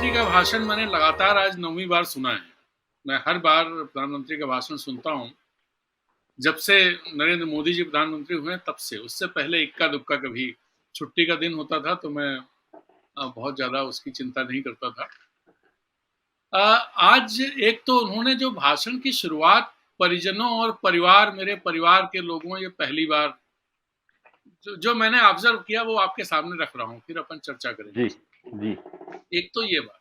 प्रधानमंत्री का भाषण मैंने लगातार आज 9वीं बार सुना है। मैं हर बार प्रधानमंत्री का भाषण सुनता हूँ, जब से नरेंद्र मोदी जी प्रधानमंत्री हुए तब से। उससे पहले इक्का-दुक्का कभी छुट्टी का दिन होता था तो मैं बहुत ज़्यादा उसकी चिंता नहीं करता था। आज एक तो उन्होंने जो भाषण की शुरुआत परिजनों और मेरे परिवार के लोगों, ये पहली बार जो मैंने ऑब्जर्व किया वो आपके सामने रख रहा हूँ, फिर अपन चर्चा करेंगे जी, इस पर। जी। एक तो ये बात।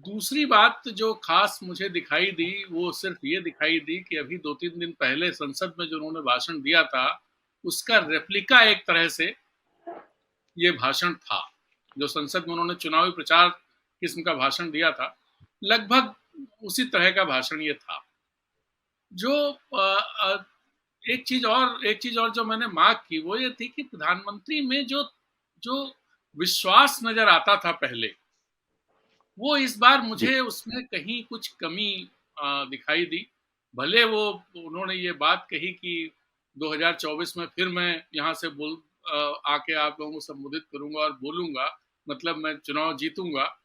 दूसरी बात जो खास मुझे दिखाई दी, वो सिर्फ ये दिखाई दी कि अभी 2-3 दिन पहले संसद में जो उन्होंने भाषण दिया था, उसका रेप्लिका एक तरह से ये भाषण था। जो संसद में उन्होंने चुनावी प्रचार किस्म का भाषण दिया था, लगभग उसी तरह का भाषण ये था। जो एक चीज और जो मैंने मार्क की वो ये थी कि प्रधानमंत्री में जो जो विश्वास नजर आता था पहले, वो इस बार जी। मुझे उसमें कहीं कुछ कमी दिखाई दी। भले वो उन्होंने ये बात कही कि 2024 में फिर मैं यहाँ से आके आप लोगों को संबोधित करूंगा और बोलूंगा, मतलब मैं चुनाव जीतूंगा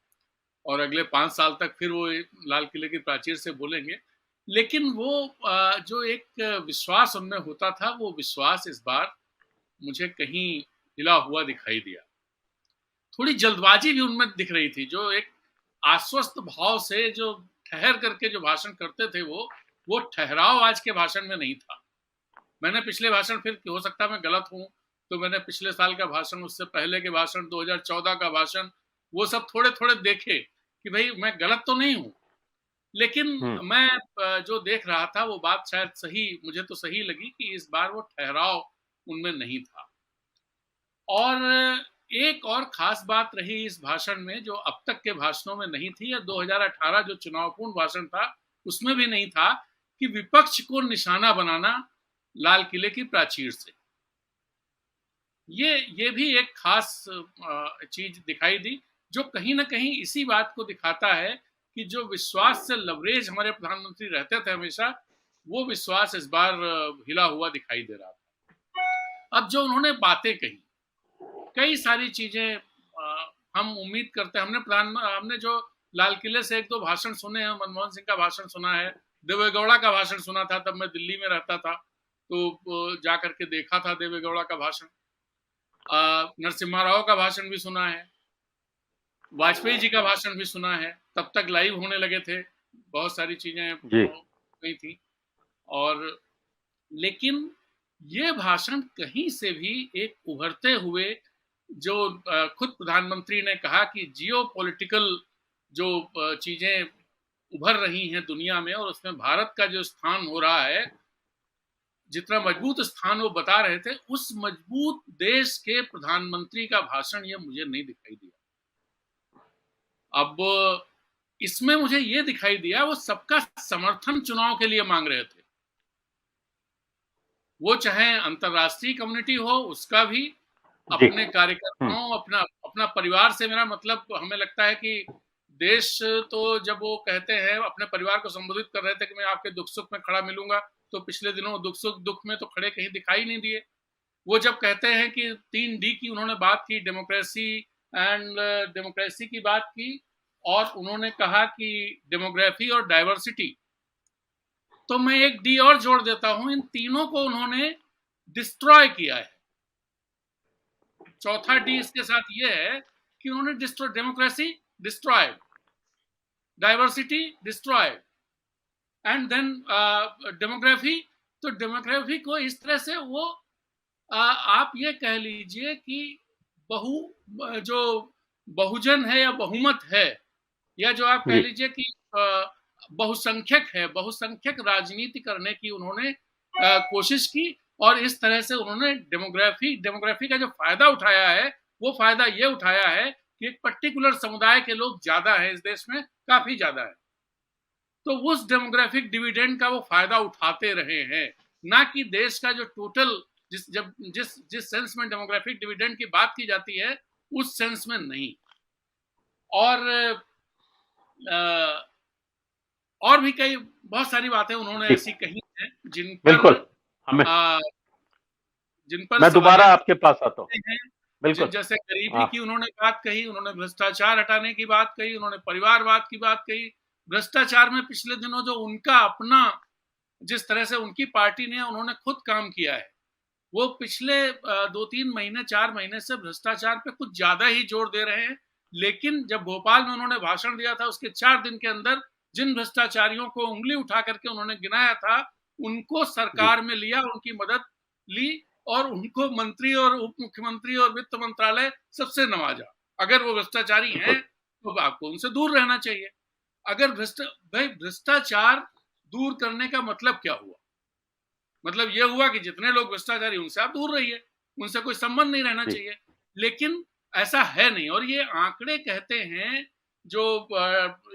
और अगले 5 साल तक फिर वो लाल किले की प्राचीर से बोलेंगे। लेकिन वो जो एक विश्वास उनमें होता था, वो विश्वास इस बार मुझे कहीं हिला हुआ दिखाई दिया। थोड़ी जल्दबाजी भी उनमें दिख रही थी। जो एक आश्वस्त भाव से जो ठहर करके जो भाषण करते थे, वो ठहराव आज के भाषण में नहीं था। मैंने पिछले भाषण, फिर हो सकता है मैं गलत हूं, तो मैंने पिछले साल का भाषण, उससे पहले के भाषण, 2014 का भाषण, वो सब थोड़े थोड़े देखे कि भाई मैं गलत तो नहीं हूं। लेकिन हुँ। मैं जो देख रहा था वो बात शायद सही, मुझे तो सही लगी कि इस बार वो ठहराव उनमें नहीं था। और एक और खास बात रही इस भाषण में, जो अब तक के भाषणों में नहीं थी, या 2018 जो चुनावपूर्ण भाषण था उसमें भी नहीं था, कि विपक्ष को निशाना बनाना लाल किले की प्राचीर से। ये भी एक खास चीज दिखाई दी, जो कहीं ना कहीं इसी बात को दिखाता है कि जो विश्वास से लवरेज हमारे प्रधानमंत्री रहते थे हमेशा, वो विश्वास इस बार हिला हुआ दिखाई दे रहा था। अब जो उन्होंने बातें कही, कई सारी चीजें हम उम्मीद करते हैं। हमने जो लाल किले से एक दो भाषण सुने हैं, मनमोहन सिंह का भाषण सुना है, देवेगौड़ा का भाषण सुना था, तब मैं दिल्ली में रहता था तो जा करके देखा था देवेगौड़ा का भाषण। नरसिम्हा राव का भाषण भी सुना है, वाजपेयी जी का भाषण भी सुना है, तब तक लाइव होने लगे थे, बहुत सारी चीजें जी। गई थी। और लेकिन ये भाषण कहीं से भी एक उभरते हुए, जो खुद प्रधानमंत्री ने कहा कि जियो पॉलिटिकल जो चीजें उभर रही हैं दुनिया में, और उसमें भारत का जो स्थान हो रहा है, जितना मजबूत स्थान वो बता रहे थे, उस मजबूत देश के प्रधानमंत्री का भाषण ये मुझे नहीं दिखाई दिया। अब इसमें मुझे ये दिखाई दिया, वो सबका समर्थन चुनाव के लिए मांग रहे थे। वो चाहे अंतरराष्ट्रीय कम्युनिटी हो, उसका भी, जी। अपने हुँ। कार्यकर्ताओं, अपना अपना परिवार से मेरा मतलब, हमें लगता है कि देश, तो जब वो कहते हैं, अपने परिवार को संबोधित कर रहे थे कि मैं आपके दुख सुख में खड़ा मिलूंगा, तो पिछले दिनों दुख में तो खड़े कहीं दिखाई नहीं दिए। वो जब कहते हैं कि 3D की उन्होंने बात की, डेमोक्रेसी की बात की, और उन्होंने कहा कि डेमोग्राफी और डाइवर्सिटी, तो मैं एक डी और जोड़ देता हूं, इन तीनों को उन्होंने डिस्ट्रॉय किया है। चौथा डी इसके साथ ये है कि उन्होंने democracy destroyed, diversity destroyed, and then demography. तो डेमोग्राफी को इस तरह से वो आप ये कह लीजिए कि जो बहुजन है या बहुमत है, या जो आप कह जी। लीजिए कि बहुसंख्यक है, बहुसंख्यक राजनीति करने की उन्होंने कोशिश की। और इस तरह से उन्होंने डेमोग्राफी का जो फायदा उठाया है, वो फायदा ये उठाया है कि एक पर्टिकुलर समुदाय के लोग ज्यादा है इस देश में, काफी ज्यादा है, तो उस डेमोग्राफिक डिविडेंड का वो फायदा उठाते रहे हैं, ना कि देश का जो टोटल, जिस सेंस में डेमोग्राफिक डिविडेंड की बात की जाती है, उस सेंस में नहीं। और भी कई बहुत सारी बातें उन्होंने जी। ऐसी कही हैं बिल्कुल। हमें जिन पर मैं दोबारा सवालिया आपके पास आता हूँ। हैं। बिल्कुल। जैसे गरीबी हाँ। की उन्होंने बात कही, उन्होंने भ्रष्टाचार हटाने की बात कही, उन्होंने परिवारवाद की बात कही। भ्रष्टाचार में पिछले दिनों जो उनका अपना, जिस तरह से उनकी पार्टी ने, उन्होंने खुद काम किया है, वो पिछले 2-3 महीने 4 महीने से भ्रष्टाचार पे कुछ ज्यादा ही जोर दे रहे हैं। लेकिन जब भोपाल में उन्होंने भाषण दिया था, उसके 4 दिन के अंदर जिन भ्रष्टाचारियों को उंगली उठा करके उन्होंने गिनाया था, उनको जी। सरकार में लिया, उनकी मदद ली और उनको मंत्री और उप मुख्यमंत्री और वित्त मंत्रालय सबसे नवाजा। अगर वो भ्रष्टाचारी हैं बिल्कुल। तो आपको उनसे दूर रहना चाहिए। अगर भाई भ्रष्टाचार दूर करने का मतलब क्या हुआ? मतलब ये हुआ कि जितने लोग भ्रष्टाचारी उनसे आप दूर रहिए, उनसे कोई संबंध नहीं रहना जी। चाहिए। लेकिन ऐसा है नहीं, और ये आंकड़े कहते हैं, जो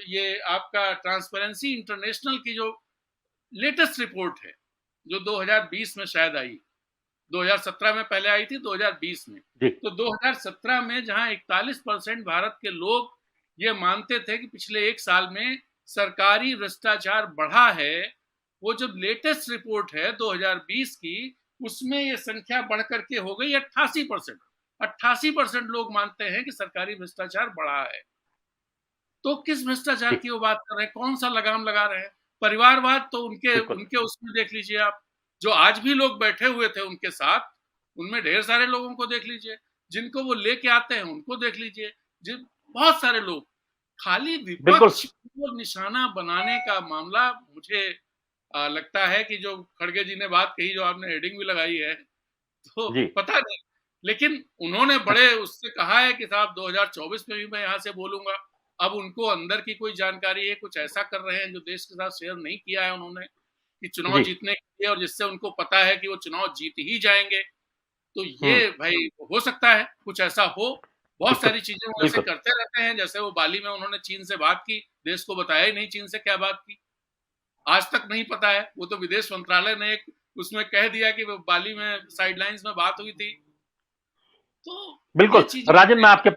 ये आपका ट्रांसपेरेंसी इंटरनेशनल की जो लेटेस्ट रिपोर्ट है, जो 2020 में शायद आई, 2017 में पहले आई थी, 2020 में। जी। तो 2017 में जहां 41% भारत के लोग ये मानते थे कि पिछले एक साल में सरकारी भ्रष्टाचार बढ़ा है, वो जो लेटेस्ट रिपोर्ट है 2020 की, उसमें ये संख्या बढ़ करके हो गई 88%। 88% लोग मानते हैं कि सरकारी भ्रष्टाचार बढ़ा है। तो किस भ्रष्टाचार जी। की वो बात कर रहे हैं? कौन सा लगाम लगा रहे हैं? परिवारवाद तो उनके बिल्कुल। उनके उसमें देख लीजिए आप, जो आज भी लोग बैठे हुए थे उनके साथ, उनमें ढेर सारे लोगों को देख लीजिए, जिनको वो लेके आते हैं उनको देख लीजिए, जिन बहुत सारे लोग। खाली बिल्कुल। विपक्ष को निशाना बनाने का मामला, मुझे लगता है कि जो खड़गे जी ने बात कही, जो आपने हेडिंग भी लगाई है, तो जी। पता नहीं। लेकिन उन्होंने बड़े उससे कहा है कि साहब 2024 में भी मैं यहाँ से बोलूंगा। अब उनको अंदर की कोई जानकारी है, कुछ ऐसा कर रहे हैं जो देश के साथ शेयर नहीं किया है उन्होंने, कि चुनाव जी। जीतने के लिए, और जिससे उनको पता है कि वो चुनाव जीत ही जाएंगे। तो हुँ। ये भाई हो सकता है कुछ ऐसा हो। बहुत बिल्कुल। सारी चीजें वो ऐसे बिल्कुल। करते रहते हैं, जैसे वो बाली में उन्होंने चीन से बात की, देश को बताया ही नहीं चीन से क्या बात की, आज तक नहीं पता है। वो तो विदेश मंत्रालय ने एक उसमें कह दिया कि वो बाली में साइडलाइंस में बात हुई थी। तो ये बिल्कुल। चीजें राजन, मैं आपके